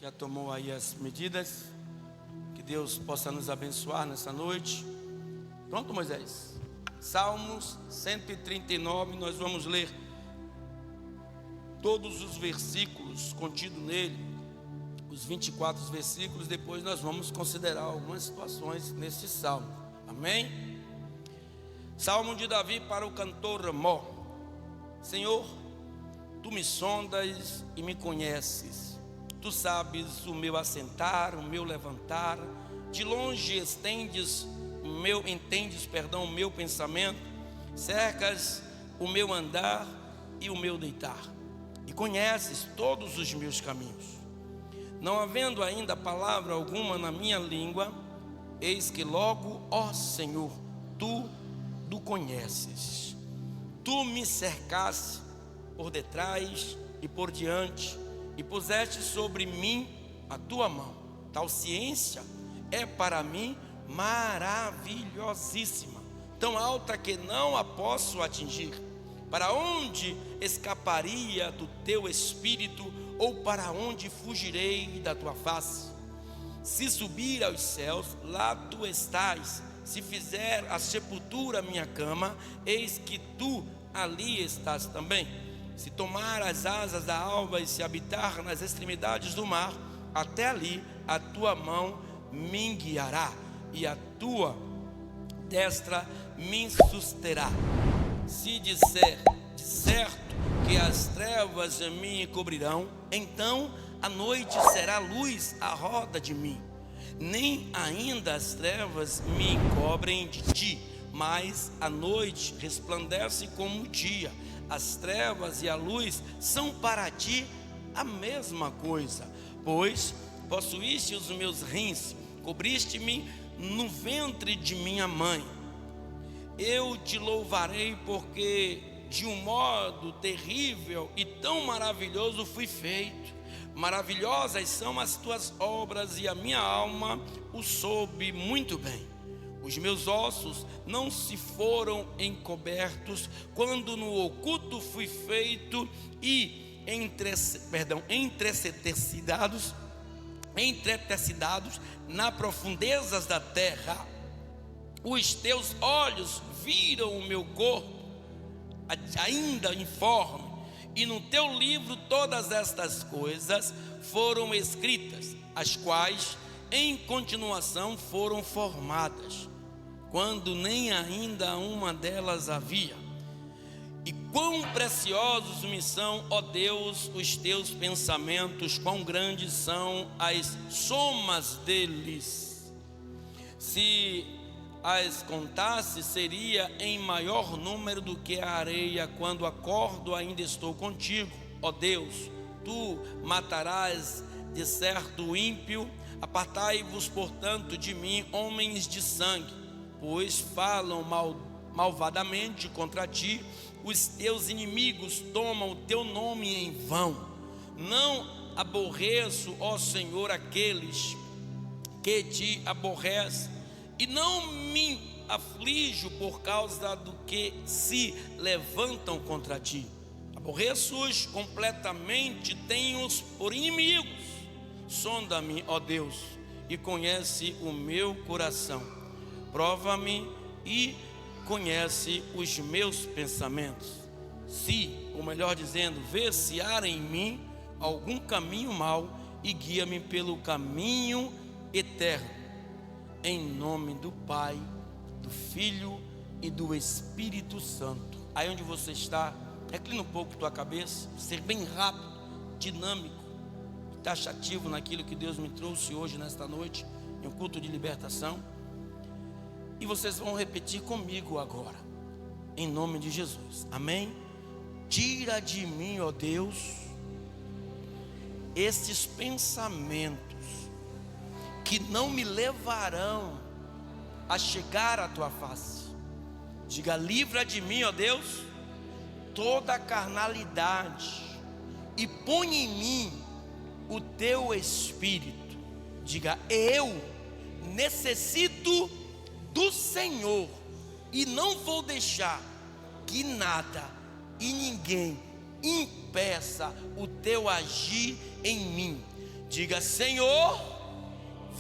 Já tomou aí as medidas? Que Deus possa nos abençoar nessa noite. Pronto, Moisés? Salmos 139, nós vamos ler todos os versículos contidos nele, os 24 versículos. Depois nós vamos considerar algumas situações nesse salmo. Amém? Salmo de Davi para o cantor Ramó. Senhor, tu me sondas e me conheces. Tu sabes o meu assentar, o meu levantar. De longe entendes o meu pensamento. Cercas o meu andar e o meu deitar. E conheces todos os meus caminhos. Não havendo ainda palavra alguma na minha língua, eis que logo, ó Senhor, tu conheces. Tu me cercaste por detrás e por diante, e puseste sobre mim a tua mão. Tal ciência é para mim maravilhosíssima, tão alta que não a posso atingir. Para onde escaparia do teu espírito, ou para onde fugirei da tua face? Se subir aos céus, lá tu estás. Se fizer a sepultura minha cama, eis que tu ali estás também. Se tomar as asas da alva e se habitar nas extremidades do mar, até ali a tua mão me guiará, e a tua destra me susterá. Se disser de certo que as trevas me cobrirão, então a noite será luz à roda de mim. Nem ainda as trevas me encobrem de ti, mas a noite resplandece como o dia. As trevas e a luz são para ti a mesma coisa. Pois possuíste os meus rins, cobriste-me no ventre de minha mãe. Eu te louvarei, porque de um modo terrível e tão maravilhoso fui feito. Maravilhosas são as tuas obras, e a minha alma o soube muito bem. Os meus ossos não se foram encobertos, quando no oculto fui feito, e entretecidados na profundezas da terra. Os teus olhos viram o meu corpo ainda informe, e no teu livro todas estas coisas foram escritas, as quais em continuação foram formadas, quando nem ainda uma delas havia. E quão preciosos me são, ó Deus, os teus pensamentos, quão grandes são as somas deles. Se as contasse, seria em maior número do que a areia. Quando acordo, ainda estou contigo. Ó Deus, tu matarás de certo o ímpio. Apartai-vos, portanto, de mim, homens de sangue, pois falam malvadamente contra ti. Os teus inimigos tomam o teu nome em vão. Não aborreço, ó Senhor, aqueles que te aborrecem, e não me aflijo por causa do que se levantam contra ti. Aborreço-os completamente, tenho-os por inimigos. Sonda-me, ó Deus, e conhece o meu coração. Prova-me e conhece os meus pensamentos. Se, ou melhor dizendo, vê se há em mim algum caminho mau, e guia-me pelo caminho eterno. Em nome do Pai, do Filho e do Espírito Santo. Aí onde você está, reclina um pouco tua cabeça, ser bem rápido, dinâmico e taxativo naquilo que Deus me trouxe hoje, nesta noite, em um culto de libertação. E vocês vão repetir comigo agora, em nome de Jesus. Amém? Tira de mim, ó Deus, estes pensamentos que não me levarão a chegar à tua face. Diga: livra de mim, ó Deus, toda a carnalidade, e põe em mim o teu espírito. Diga: eu necessito do Senhor, e não vou deixar que nada e ninguém impeça o teu agir em mim. Diga: Senhor,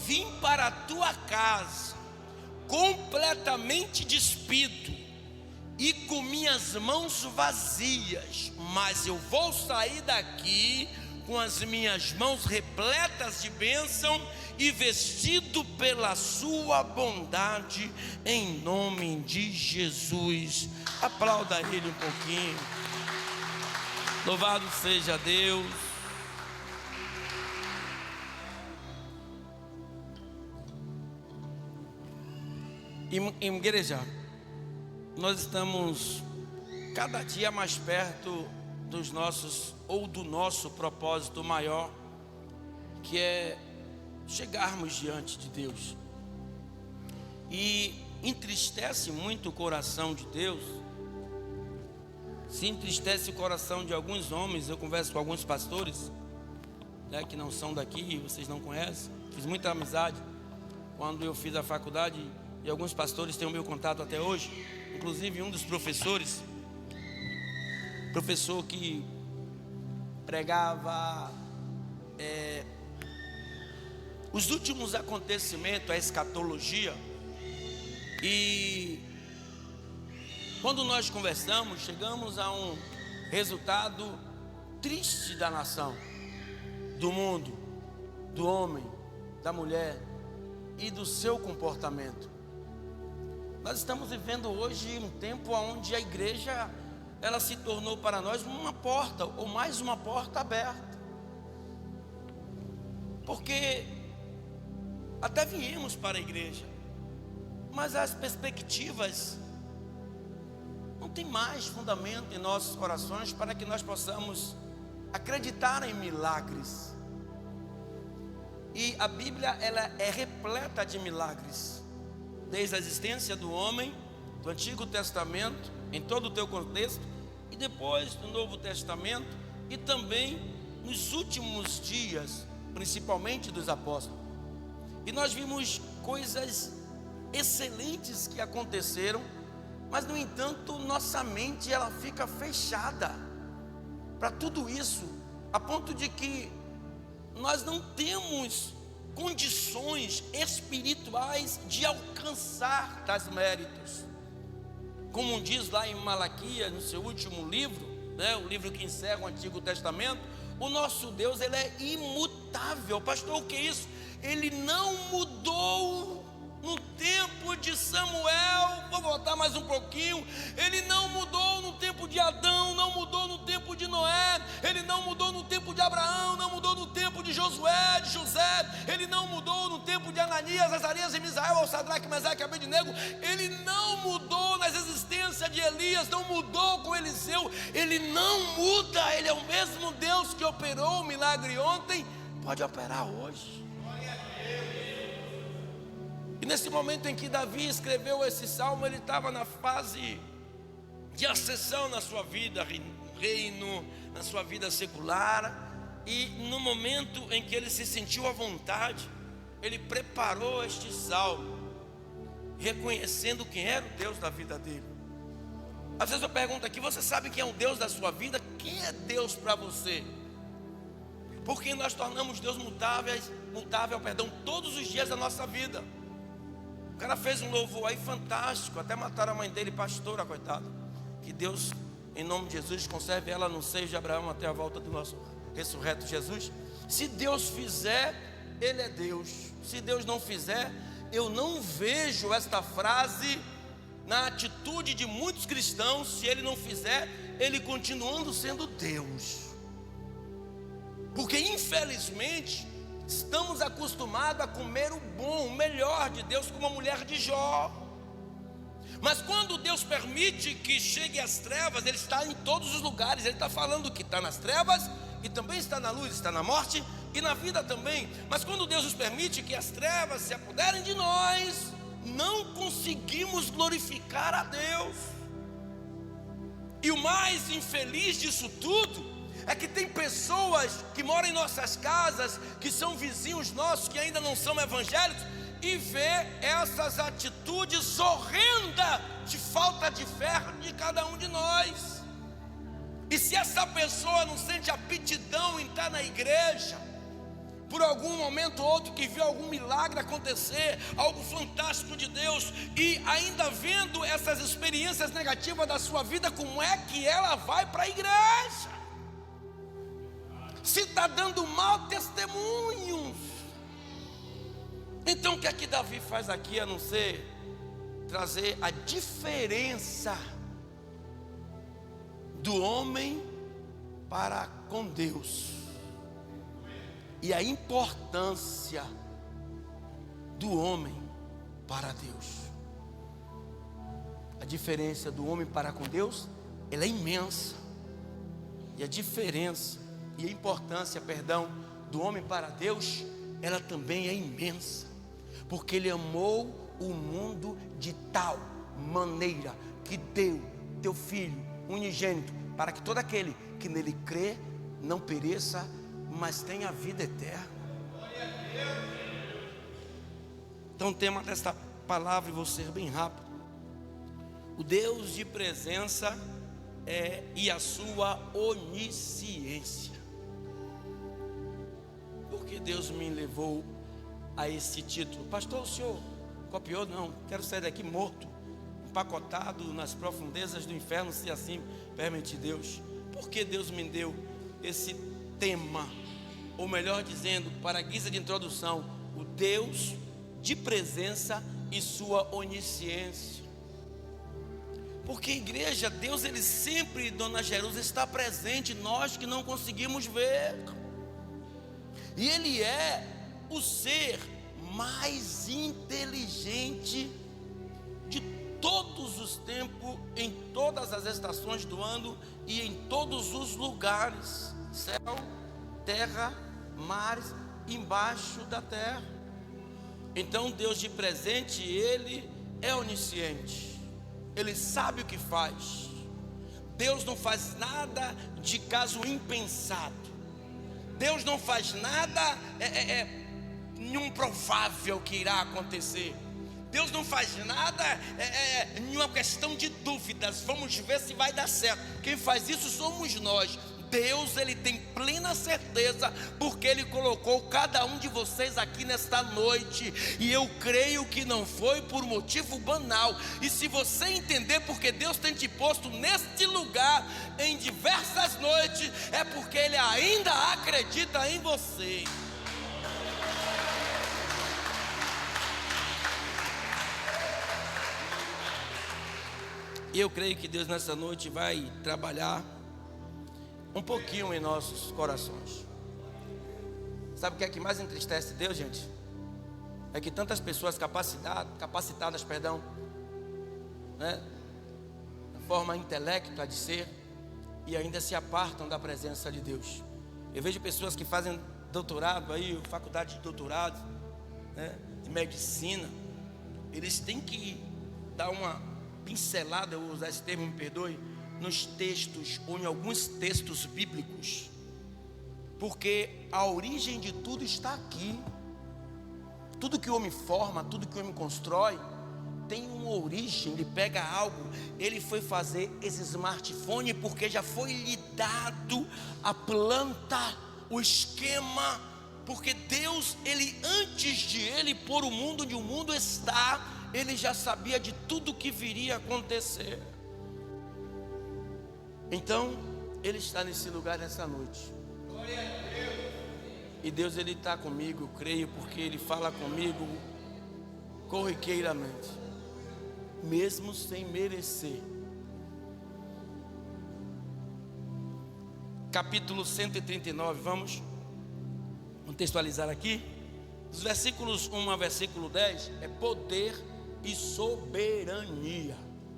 vim para a tua casa completamente despido e com minhas mãos vazias, mas eu vou sair daqui com as minhas mãos repletas de bênção e vestido pela sua bondade, em nome de Jesus. Aplauda ele um pouquinho. Louvado seja Deus. Igreja, nós estamos cada dia mais perto dos nossos, ou do nosso propósito maior, que é chegarmos diante de Deus. E entristece muito o coração de Deus, se entristece o coração de alguns homens. Eu converso com alguns pastores, né, que não são daqui, vocês não conhecem. Fiz muita amizade quando eu fiz a faculdade, e alguns pastores têm o meu contato até hoje. Inclusive um dos professores, professor que pregava os últimos acontecimentos, a escatologia. E quando nós conversamos, chegamos a um resultado triste da nação, do mundo, do homem, da mulher e do seu comportamento. Nós estamos vivendo hoje um tempo onde a igreja, ela se tornou para nós uma porta, ou mais uma porta aberta. Porque até viemos para a igreja, mas as perspectivas não tem mais fundamento em nossos corações para que nós possamos acreditar em milagres. E a Bíblia, ela é repleta de milagres, desde a existência do homem, do Antigo Testamento, em todo o teu contexto, e depois do Novo Testamento, e também nos últimos dias, principalmente dos apóstolos. E nós vimos coisas excelentes que aconteceram, mas no entanto nossa mente, ela fica fechada para tudo isso, a ponto de que nós não temos condições espirituais de alcançar tais méritos. Como diz lá em Malaquias, no seu último livro, né, o livro que encerra o Antigo Testamento, o nosso Deus, ele é imutável. Pastor, o que é isso? Ele não mudou no tempo de Samuel. Vou voltar mais um pouquinho. Ele não mudou no tempo de Adão, não mudou no tempo de Noé, ele não mudou no tempo de Abraão, não mudou no tempo de Josué, de José, ele não mudou no tempo de Ananias, Azarias e Misael, Sadraque, Mesaque e Abednego, ele não mudou nas existências de Elias, não mudou com Eliseu, ele não muda. Ele é o mesmo Deus que operou o milagre ontem, pode operar hoje. E nesse momento em que Davi escreveu esse salmo, ele estava na fase de ascensão na sua vida, reino, na sua vida secular. E no momento em que ele se sentiu à vontade, ele preparou este salmo, reconhecendo quem era o Deus da vida dele. Às vezes eu pergunto aqui: você sabe quem é o Deus da sua vida? Quem é Deus para você? Porque nós tornamos Deus mutável, todos os dias da nossa vida. O cara fez um louvor aí fantástico, até mataram a mãe dele, pastora, coitada. Que Deus, em nome de Jesus, conserve ela no seio de Abraão até a volta do nosso ressurreto Jesus. Se Deus fizer, Ele é Deus. Se Deus não fizer, eu não vejo esta frase na atitude de muitos cristãos. Se Ele não fizer, Ele continuando sendo Deus. Porque infelizmente estamos acostumados a comer o bom, o melhor de Deus, como a mulher de Jó. Mas quando Deus permite que chegue às trevas, Ele está em todos os lugares. Ele está falando que está nas trevas e também está na luz, está na morte e na vida também. Mas quando Deus nos permite que as trevas se apoderem de nós, não conseguimos glorificar a Deus. E o mais infeliz disso tudo é que tem pessoas que moram em nossas casas, que são vizinhos nossos, que ainda não são evangélicos, e vê essas atitudes horrendas de falta de fé de cada um de nós. E se essa pessoa não sente aptidão em estar na igreja, por algum momento ou outro que viu algum milagre acontecer, algo fantástico de Deus, e ainda vendo essas experiências negativas da sua vida, como é que ela vai para a igreja? Se está dando mau testemunho. Então o que é que Davi faz aqui, a não ser trazer a diferença do homem para com Deus, e a importância do homem para Deus. A diferença do homem para com Deus, ela é imensa. E a diferença e a importância, do homem para Deus, ela também é imensa. Porque Ele amou o mundo de tal maneira que deu teu Filho unigênito, para que todo aquele que nele crê não pereça, mas tenha vida eterna. Então o tema desta palavra, e vou ser bem rápido: o Deus de presença e a sua onisciência. Porque Deus me levou a esse título? Pastor, o senhor copiou? Não, quero sair daqui morto, empacotado nas profundezas do inferno, se assim permitir Deus. Por que Deus me deu esse tema? Ou melhor dizendo, para a guisa de introdução, o Deus de presença e sua onisciência. Porque igreja, Deus, Ele sempre, Dona Jerusa, está presente, nós que não conseguimos ver. E Ele é o ser mais inteligente de todos os tempos, em todas as estações do ano e em todos os lugares, céu, terra, mares, embaixo da terra. Então Deus de presente, Ele é onisciente, Ele sabe o que faz. Deus não faz nada de caso impensado. Deus não faz nada improvável que irá acontecer. Deus não faz nada em uma questão de dúvidas, vamos ver se vai dar certo. Quem faz isso somos nós. Deus, Ele tem plena certeza, porque Ele colocou cada um de vocês aqui nesta noite, e eu creio que não foi por motivo banal. E se você entender porque Deus tem te posto neste lugar em diversas noites, é porque Ele ainda acredita em você. E eu creio que Deus nessa noite vai trabalhar um pouquinho em nossos corações. Sabe o que é que mais entristece Deus, gente? É que tantas pessoas capacitadas, né, da forma intelecta de ser, e ainda se apartam da presença de Deus. Eu vejo pessoas que fazem doutorado aí, faculdade de doutorado, né, de medicina. Eles têm que dar uma pincelada, eu vou usar esse termo, me perdoe, nos textos ou em alguns textos bíblicos, porque a origem de tudo está aqui. Tudo que o homem forma, tudo que o homem constrói, tem uma origem. Ele pega algo, ele foi fazer esse smartphone porque já foi lhe dado a planta, o esquema, porque Deus, Ele, antes de Ele pôr o mundo onde o mundo está, Ele já sabia de tudo que viria a acontecer. Então, Ele está nesse lugar nessa noite. Glória a Deus. E Deus, Ele está comigo, eu creio, porque Ele fala comigo corriqueiramente, mesmo sem merecer. Capítulo 139, vamos contextualizar aqui. Os versículos 1 a versículo 10 é poder e soberania.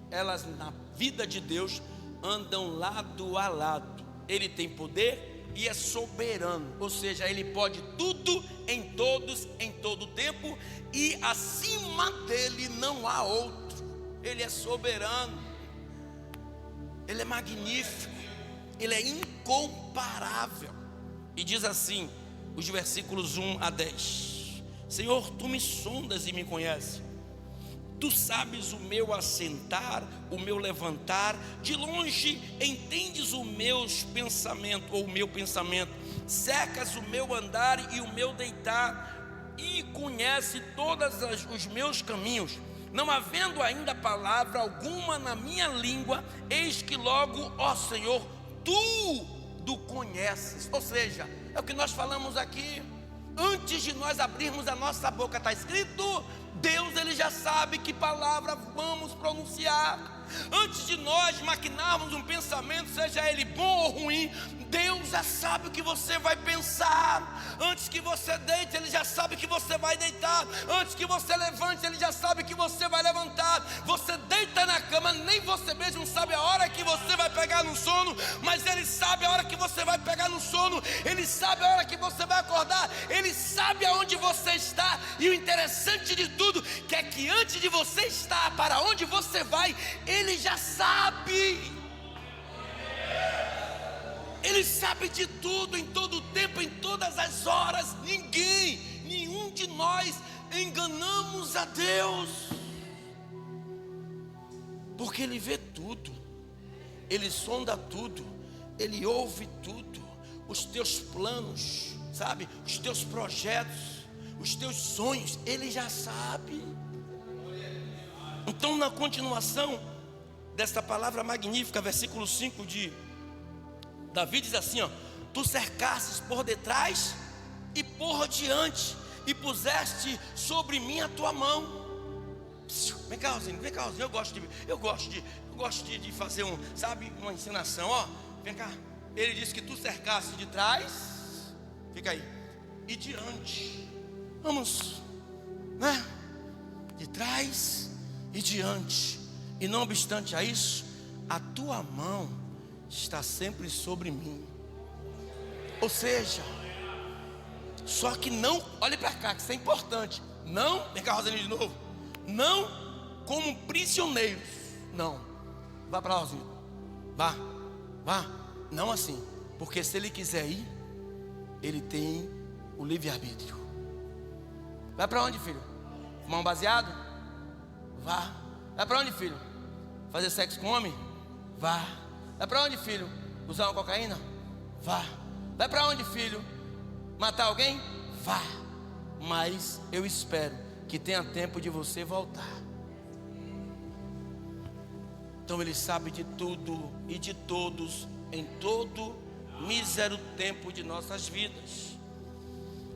Elas na vida de Deus andam lado a lado. Ele tem poder e é soberano, ou seja, Ele pode tudo em todos, em todo tempo, e acima dele não há outro. Ele é soberano, Ele é magnífico, Ele é incomparável. E diz assim, os versículos 1 a 10: Senhor, Tu me sondas e me conheces. Tu sabes o meu assentar, o meu levantar, de longe entendes o meu pensamento, cercas o meu andar e o meu deitar, e conhece todos os meus caminhos. Não havendo ainda palavra alguma na minha língua, eis que logo, ó Senhor, tu do conheces. Ou seja, é o que nós falamos aqui. Antes de nós abrirmos a nossa boca, está escrito, Deus ele já sabe que palavra vamos pronunciar. Antes de nós maquinarmos um pensamento, seja ele bom ou ruim, Deus já sabe o que você vai pensar. Antes que você deite, Ele já sabe que você vai deitar. Antes que você levante, Ele já sabe que você vai levantar. Você deita na cama, nem você mesmo sabe a hora que você vai pegar no sono, mas Ele sabe a hora que você vai pegar no sono. Ele sabe a hora que você vai acordar. Ele sabe aonde você está. E o interessante de tudo, que é que antes de você estar para onde você vai, Ele já sabe. Ele sabe de tudo, em todo o tempo, em todas as horas. Nenhum de nós enganamos a Deus, porque Ele vê tudo, Ele sonda tudo, Ele ouve tudo. Os teus planos, sabe? Os teus projetos, os teus sonhos, Ele já sabe. Então, na continuação desta palavra magnífica, versículo 5 de Davi diz assim, ó: tu cercastes por detrás e por diante, e puseste sobre mim a tua mão. Vem cá, Rosinho, eu gosto de fazer uma ensinação, ó. Vem cá. Ele disse que tu cercaste de trás, fica aí, e diante. Vamos, né? De trás e diante. E não obstante a isso, a tua mão está sempre sobre mim. Ou seja, só que não, olhe para cá, que isso é importante. Não, vem cá, Rosinho, de novo. Não como prisioneiros. Não, vá para lá, Rosinho. Vá. Não assim, porque se ele quiser ir, ele tem o livre-arbítrio. Vai para onde, filho? Fumar um baseado? Vá. Vai para onde, filho? Fazer sexo com homem? Vá. Vai para onde, filho? Usar uma cocaína? Vá. Vai para onde, filho? Matar alguém? Vá. Mas eu espero que tenha tempo de você voltar. Então Ele sabe de tudo e de todos, em todo mísero tempo de nossas vidas.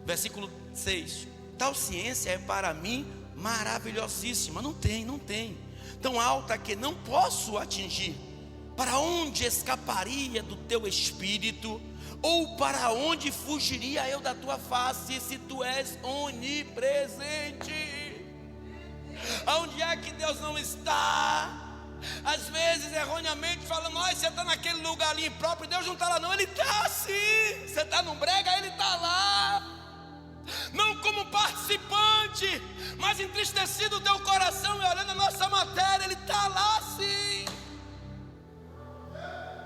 Versículo 6: tal ciência é para mim maravilhosíssima. Não tem. Tão alta que não posso atingir. Para onde escaparia do teu espírito? Ou para onde fugiria eu da tua face, se tu és onipresente? Aonde é que Deus não está? Às vezes erroneamente falando, você está naquele lugar ali impróprio, Deus não está lá não. Ele está sim. Você está no brega, Ele está lá. Não como participante, mas entristecido o teu coração e olhando a nossa matéria, Ele está lá sim.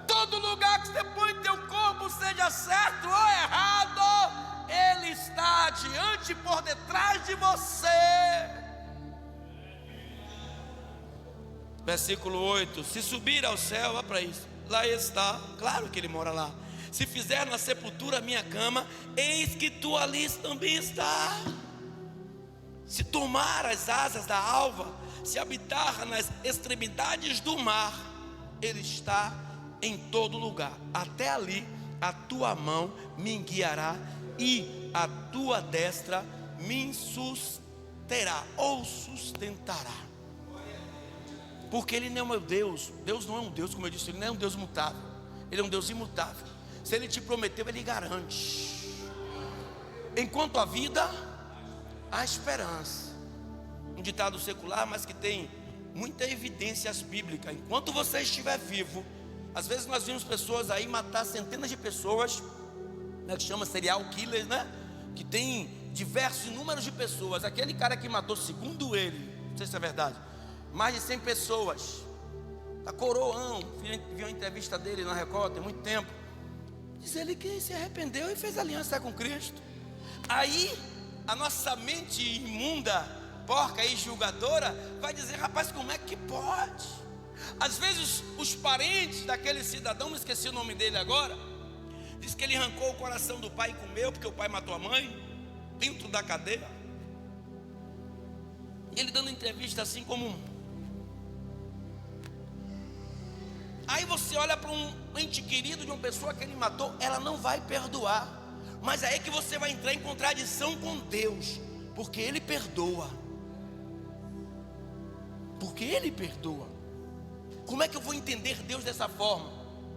Todo lugar que você põe teu corpo, seja certo ou errado, Ele está adiante e por detrás de você. Versículo 8: se subir ao céu, vá para isso, lá está, claro que Ele mora lá. Se fizer na sepultura a minha cama, eis que tu ali também está. Se tomar as asas da alva, se habitar nas extremidades do mar, Ele está em todo lugar. Até ali a tua mão me guiará e a tua destra me susterá ou sustentará. Porque Ele não é o meu Deus. Deus não é um Deus, como eu disse, Ele não é um Deus mutável. Ele é um Deus imutável. Se Ele te prometeu, Ele garante. Enquanto a vida, há esperança. Um ditado secular, mas que tem muita evidências bíblicas. Enquanto você estiver vivo, às vezes nós vimos pessoas aí matar centenas de pessoas, né, que chama serial killers, né? Que tem diversos números de pessoas. Aquele cara que matou, segundo ele, não sei se é verdade, mais de 100 pessoas. Tá coroão, vi uma entrevista dele na Record tem muito tempo. Diz ele que se arrependeu e fez aliança com Cristo. Aí a nossa mente imunda, porca e julgadora vai dizer, rapaz, como é que pode? Às vezes os parentes daquele cidadão, não esqueci o nome dele agora, Diz que ele arrancou o coração do pai e comeu, porque o pai matou a mãe, dentro da cadeia. Ele dando entrevista assim como Aí você olha para um ente querido de uma pessoa que ele matou, ela não vai perdoar. Mas aí é que você vai entrar em contradição com Deus, porque Ele perdoa. Porque Ele perdoa. Como é que eu vou entender Deus dessa forma?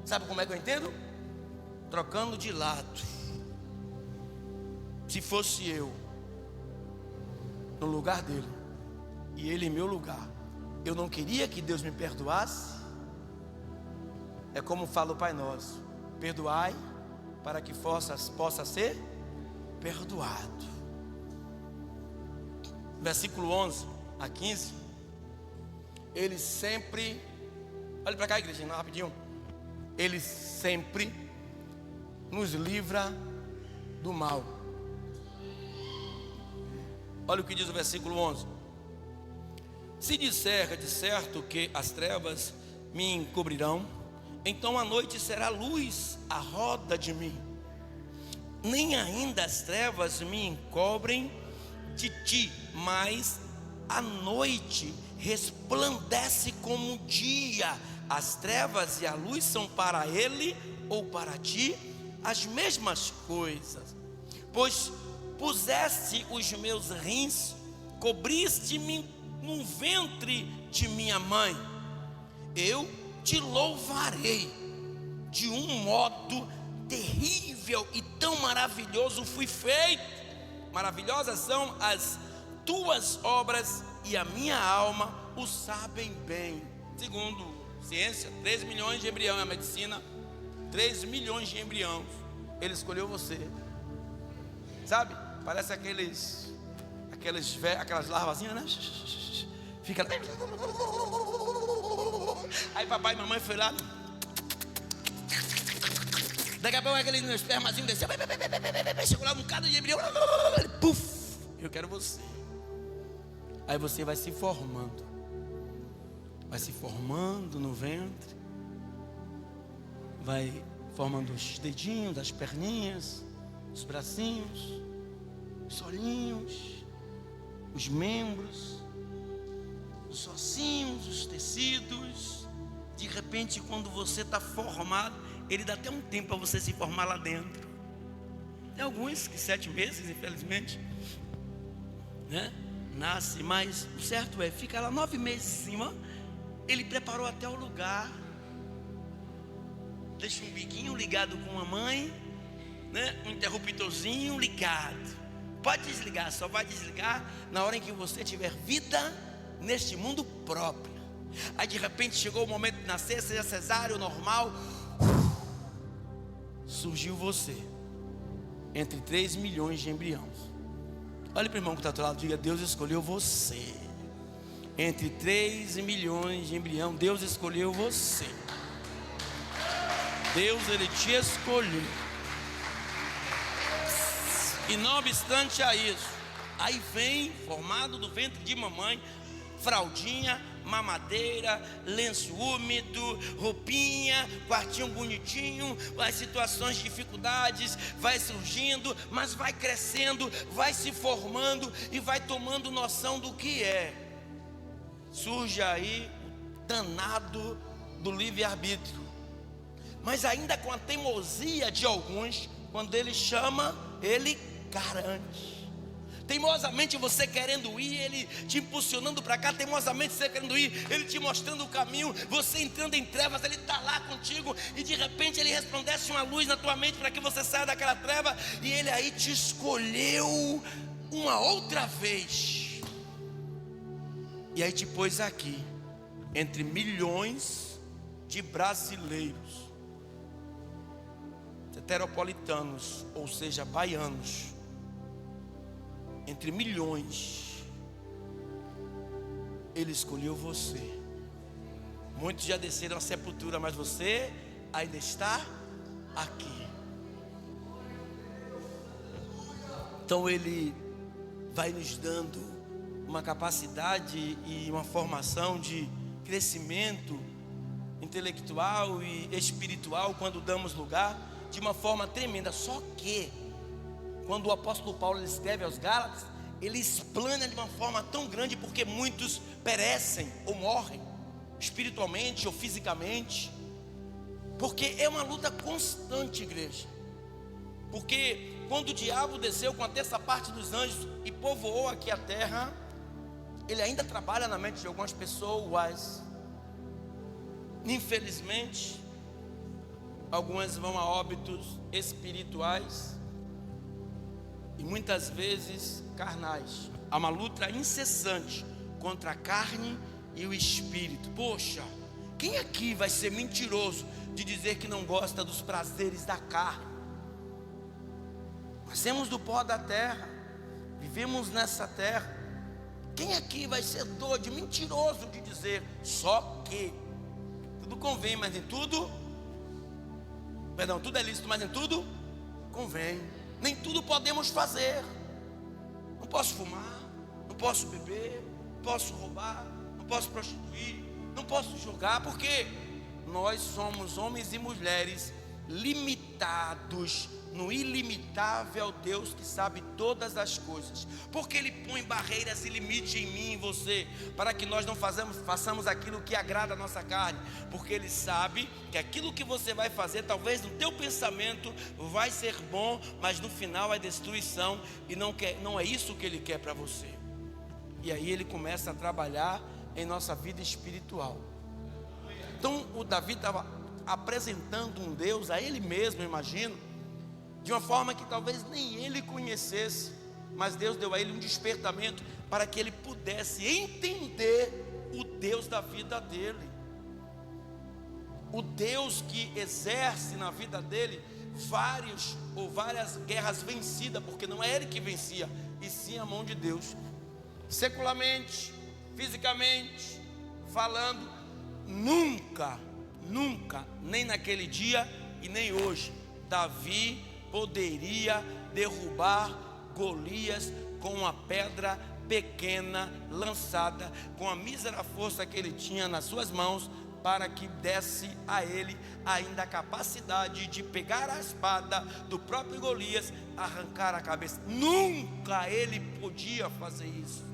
Sabe como é que eu entendo? Trocando de lado. Se fosse eu no lugar dele e ele em meu lugar, eu não queria que Deus me perdoasse. É como fala o Pai Nosso: perdoai para que possa ser perdoado. Versículo 11 a 15. Ele sempre, olha para cá, igreja, rapidinho. Ele sempre nos livra do mal. Olha o que diz o versículo 11: se disser de certo que as trevas me encobrirão, então a noite será luz à roda de mim. Nem ainda as trevas me encobrem de ti, mas a noite resplandece como o dia. As trevas e a luz são para ele ou para ti as mesmas coisas. Pois puseste os meus rins, cobriste-me no ventre de minha mãe. Eu te louvarei. De um modo terrível e tão maravilhoso fui feito. Maravilhosas são as tuas obras e a minha alma o sabem bem. Segundo ciência, 3 milhões de embriões, a medicina, 3 milhões de embriões. Ele escolheu você. Sabe? Parece aquelas larvazinhas, né? Fica lá. Aí papai e mamãe foi lá. Daqui a pouco aquele espermazinho desceu. Chegou lá um bocado de embrião. Puf! Eu quero você. Aí você vai se formando. Vai se formando no ventre. Vai formando os dedinhos, as perninhas, os bracinhos, os olhinhos, os membros, os ossinhos, os tecidos. De repente, quando você está formado, ele dá até um tempo para você se formar lá dentro. Tem alguns que 7 meses, infelizmente, né? Nasce, mas o certo é, fica lá 9 meses em cima. Ele preparou até o lugar, deixa um biguinho ligado com a mãe, né? Um interruptorzinho ligado. Pode desligar, só vai desligar na hora em que você tiver vida neste mundo próprio. Aí de repente chegou o momento de nascer, seja cesárea ou normal, surgiu você entre 3 milhões de embriões. Olha para o irmão que está ao teu lado, diga: Deus escolheu você. Entre 3 milhões de embriões, Deus escolheu você. Deus, Ele te escolheu. E não obstante a isso, aí vem, formado do ventre de mamãe, fraldinha, mamadeira, lenço úmido, roupinha, quartinho bonitinho. As situações de dificuldades vai surgindo, mas vai crescendo, vai se formando e vai tomando noção do que é. Surge aí o danado do livre-arbítrio, mas ainda com a teimosia de alguns, quando ele chama, ele garante. Teimosamente você querendo ir, ele te impulsionando para cá. Teimosamente você querendo ir, ele te mostrando o caminho. Você entrando em trevas, ele está lá contigo. E de repente ele resplandece uma luz na tua mente para que você saia daquela treva. E ele aí te escolheu uma outra vez. E aí te pôs aqui, entre milhões de brasileiros, heteropolitanos, ou seja, baianos. Entre milhões, Ele escolheu você. Muitos já desceram à sepultura, mas você ainda está aqui. Então Ele vai nos dando uma capacidade e uma formação de crescimento intelectual e espiritual quando damos lugar. de uma forma tremenda. Só que, quando o apóstolo Paulo escreve aos Gálatas, ele explana de uma forma tão grande, porque muitos perecem ou morrem, espiritualmente ou fisicamente, porque é uma luta constante, igreja. Porque quando o diabo desceu com a terça parte dos anjos e povoou aqui a terra, ele ainda trabalha na mente de algumas pessoas. Infelizmente, algumas vão a óbitos espirituais e muitas vezes carnais. Há uma luta incessante contra a carne e o espírito. Poxa, quem aqui vai ser mentiroso de dizer que não gosta dos prazeres da carne? Nascemos do pó da terra, vivemos nessa terra. Quem aqui vai ser doido, mentiroso de dizer só que tudo convém, mas em tudo, perdão, tudo é lícito, mas em tudo convém. Nem tudo podemos fazer. Não posso fumar, não posso beber, não posso roubar, não posso prostituir, não posso julgar, porque nós somos homens e mulheres limitados no ilimitável Deus que sabe todas as coisas, porque Ele põe barreiras e limite em mim e em você, para que nós não façamos aquilo que agrada a nossa carne, porque Ele sabe que aquilo que você vai fazer, talvez no teu pensamento vai ser bom, mas no final é destruição, e não é isso que Ele quer para você. E aí Ele começa a trabalhar em nossa vida espiritual. Então o Davi estava apresentando um Deus a ele mesmo, imagino, de uma forma que talvez nem ele conhecesse, mas Deus deu a ele um despertamento para que ele pudesse entender o Deus da vida dele, o Deus que exerce na vida dele várias guerras vencidas, porque não é ele que vencia, e sim a mão de Deus. Secularmente, fisicamente falando, nunca, nem naquele dia e nem hoje, Davi poderia derrubar Golias com uma pedra pequena lançada, com a mísera força que ele tinha nas suas mãos, para que desse a ele ainda a capacidade de pegar a espada do próprio Golias, arrancar a cabeça. Nunca ele podia fazer isso.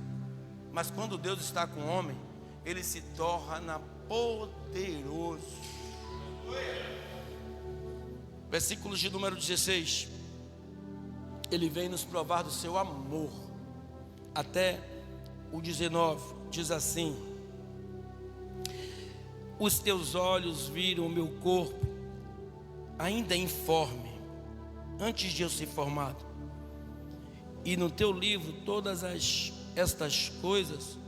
Mas quando Deus está com o homem, ele se torna poderoso. Versículos de número 16. Ele vem nos provar do seu amor. Até o 19 diz assim: os teus olhos viram o meu corpo ainda informe, antes de eu ser formado, e no teu livro todas estas coisas.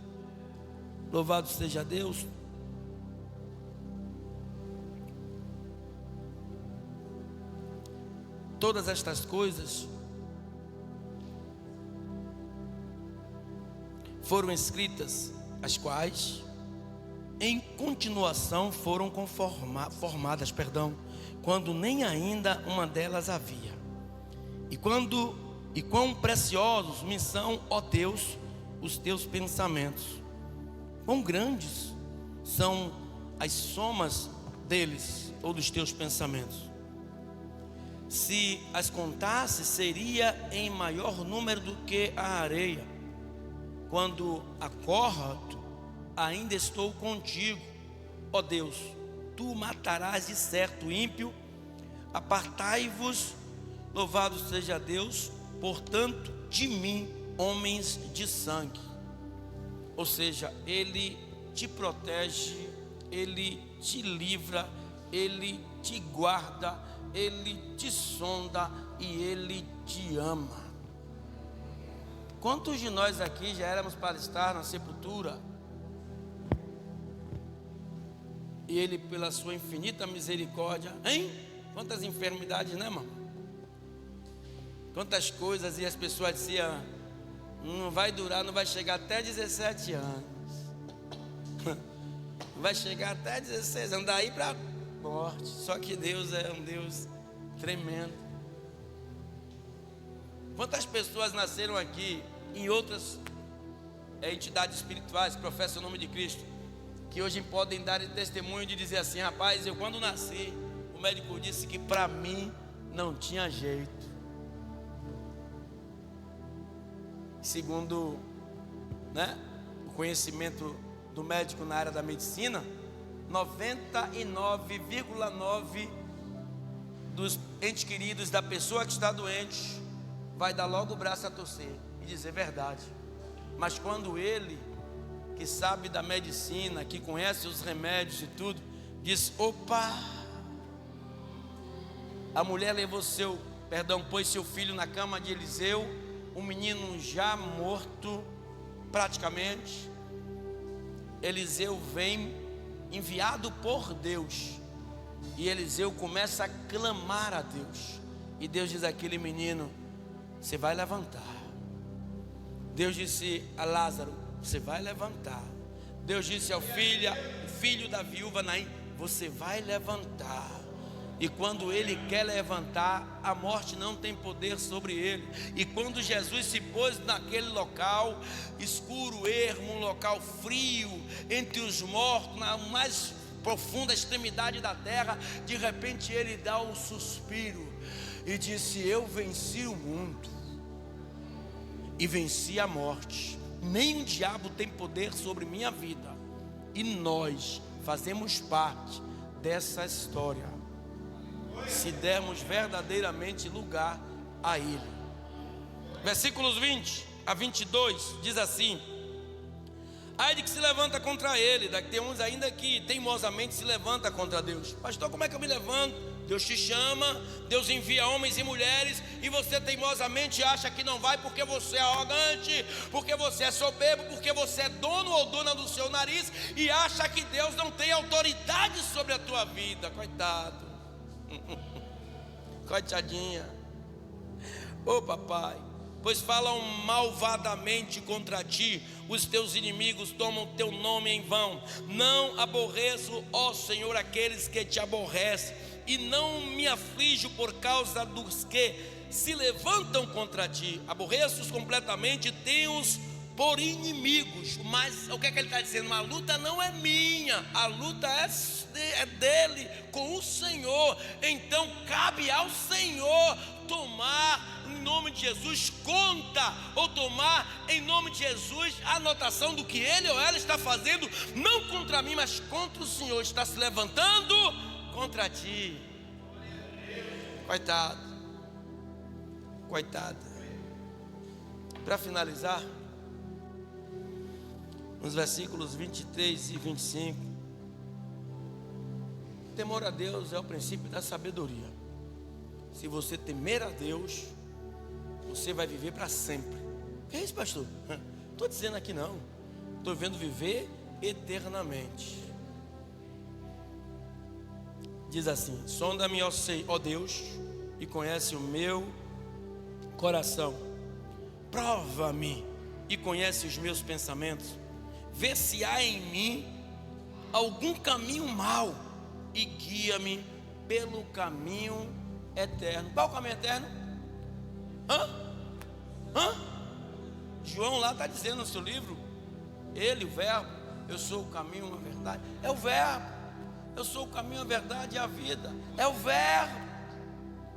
Louvado seja Deus. Todas estas coisas foram escritas, as quais em continuação foram formadas, quando nem ainda uma delas havia. E quão preciosos me são, ó Deus, os teus pensamentos. Quão grandes são as somas deles, ou dos teus pensamentos. Se as contasse, seria em maior número do que a areia. Quando acordo, ainda estou contigo, ó Deus. Tu matarás de certo o ímpio. Apartai-vos, louvado seja Deus, portanto, de mim, homens de sangue. Ou seja, Ele te protege, Ele te livra, Ele te guarda, Ele te sonda e Ele te ama. Quantos de nós aqui já éramos para estar na sepultura, e Ele, pela sua infinita misericórdia, hein? Quantas enfermidades, né, irmão? Quantas coisas, e as pessoas diziam: não vai durar, não vai chegar até 17 anos. Vai chegar até 16 anos, daí para morte. Só que Deus é um Deus tremendo. Quantas pessoas nasceram aqui em outras entidades espirituais, professam o nome de Cristo, que hoje podem dar testemunho de dizer assim: rapaz, eu quando nasci, o médico disse que para mim não tinha jeito. Segundo, o conhecimento do médico na área da medicina, 99,9% dos entes queridos da pessoa que está doente vai dar logo o braço a torcer e dizer verdade. Mas quando ele, que sabe da medicina, que conhece os remédios e tudo, diz: opa, a mulher pôs seu filho na cama de Eliseu, um menino já morto praticamente. Eliseu vem enviado por Deus, e Eliseu começa a clamar a Deus, e Deus diz àquele menino: você vai levantar. Deus disse a Lázaro: você vai levantar. Deus disse ao filho da viúva Naim: você vai levantar. E quando ele quer levantar, a morte não tem poder sobre ele. E quando Jesus se pôs naquele local escuro, ermo, um local frio, entre os mortos, na mais profunda extremidade da terra, de repente ele dá um suspiro e disse: eu venci o mundo e venci a morte. Nem o diabo tem poder sobre minha vida. E nós fazemos parte dessa história, se dermos verdadeiramente lugar a Ele. Versículos 20 a 22 diz assim: ai de que se levanta contra Ele. Daqui tem uns ainda que teimosamente se levanta contra Deus. Pastor, como é que eu me levanto? Deus te chama, Deus envia homens e mulheres, e você teimosamente acha que não vai porque você é arrogante, porque você é soberbo, porque você é dono ou dona do seu nariz, e acha que Deus não tem autoridade sobre a tua vida. Coitado. Coitadinha. Ô papai, pois falam malvadamente contra ti, os teus inimigos tomam teu nome em vão. Não aborreço, ó Senhor, aqueles que te aborrecem, e não me aflijo por causa dos que se levantam contra ti. Aborreço-os completamente, tenho-os por inimigos. Mas o que é que ele está dizendo? A luta não é minha, a luta é dele com o Senhor. Então cabe ao Senhor tomar em nome de Jesus conta, ou tomar em nome de Jesus a anotação do que ele ou ela está fazendo, não contra mim, mas contra o Senhor. Está se levantando contra ti. Coitado, coitada. Para finalizar, nos versículos 23 e 25, temor a Deus é o princípio da sabedoria. Se você temer a Deus, você vai viver para sempre. Que é isso, pastor? Estou dizendo aqui não, estou vendo viver eternamente. Diz assim: sonda-me, ó Deus, e conhece o meu coração. Prova-me e conhece os meus pensamentos. Vê se há em mim algum caminho mau e guia-me pelo caminho eterno. Qual o caminho eterno? João lá está dizendo no seu livro, ele, o verbo: eu sou o caminho, a verdade. É o verbo. Eu sou o caminho, a verdade e a vida. É o verbo.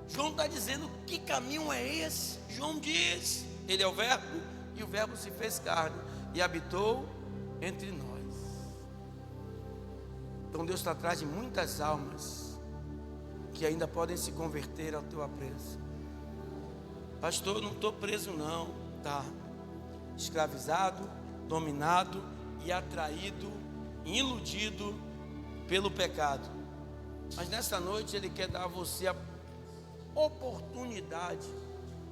João está dizendo: que caminho é esse? João diz: ele é o verbo, e o verbo se fez carne e habitou entre nós. Então Deus está atrás de muitas almas que ainda podem se converter ao teu apreço. Pastor, não estou preso não. Tá escravizado, dominado e atraído, iludido pelo pecado. Mas nessa noite Ele quer dar a você a oportunidade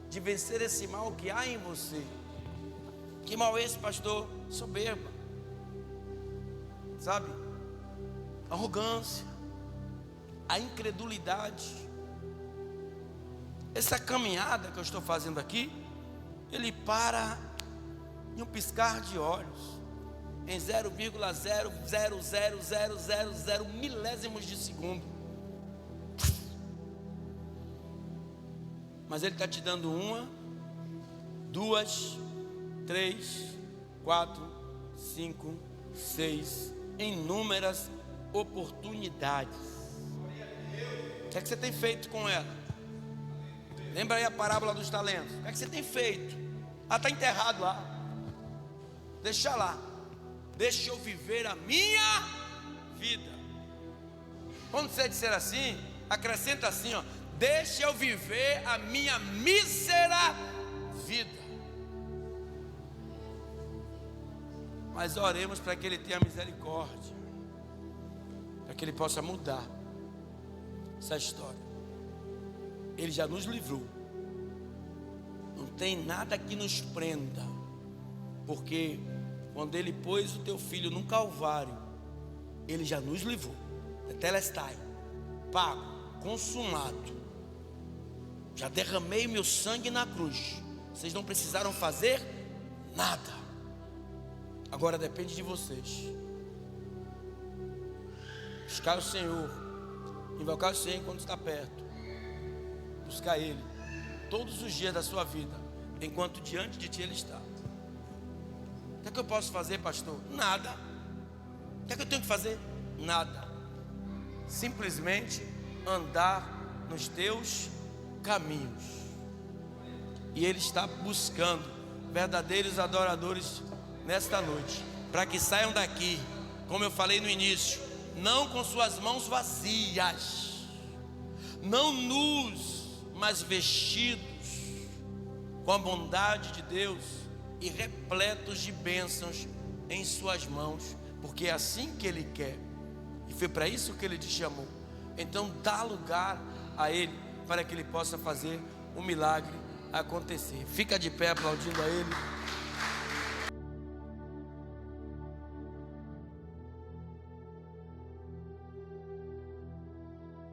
de vencer esse mal que há em você. Que mal é esse, pastor? Soberba, sabe? Arrogância, a incredulidade. Essa caminhada que eu estou fazendo aqui, ele para em um piscar de olhos, em 0,00000 milésimos de segundo. Mas Ele está te dando 1, 2, 3, 4, 5, 6, inúmeras oportunidades. O que é que você tem feito com ela? Lembra aí a parábola dos talentos? O que é que você tem feito? Ah, está enterrado lá. Deixa lá. Deixa eu viver a minha vida. Quando você disser assim, acrescenta assim, ó: deixa eu viver a minha mísera vida. Mas oremos para que Ele tenha misericórdia, para que Ele possa mudar essa história. Ele já nos livrou. Não tem nada que nos prenda, porque quando Ele pôs o teu filho no Calvário, Ele já nos livrou. Tetelestai, pago, consumado. Já derramei meu sangue na cruz. Vocês não precisaram fazer nada. Agora depende de vocês. Buscar o Senhor, invocar o Senhor quando está perto. Buscar Ele todos os dias da sua vida, enquanto diante de ti Ele está. O que é que eu posso fazer, pastor? Nada. O que é que eu tenho que fazer? Nada. Simplesmente andar nos teus caminhos. E Ele está buscando verdadeiros adoradores nesta noite, para que saiam daqui, como eu falei no início, não com suas mãos vazias, não nus, mas vestidos com a bondade de Deus e repletos de bênçãos em suas mãos, porque é assim que Ele quer, e foi para isso que Ele te chamou. Então dá lugar a Ele, para que Ele possa fazer o milagre acontecer. Fica de pé aplaudindo a Ele.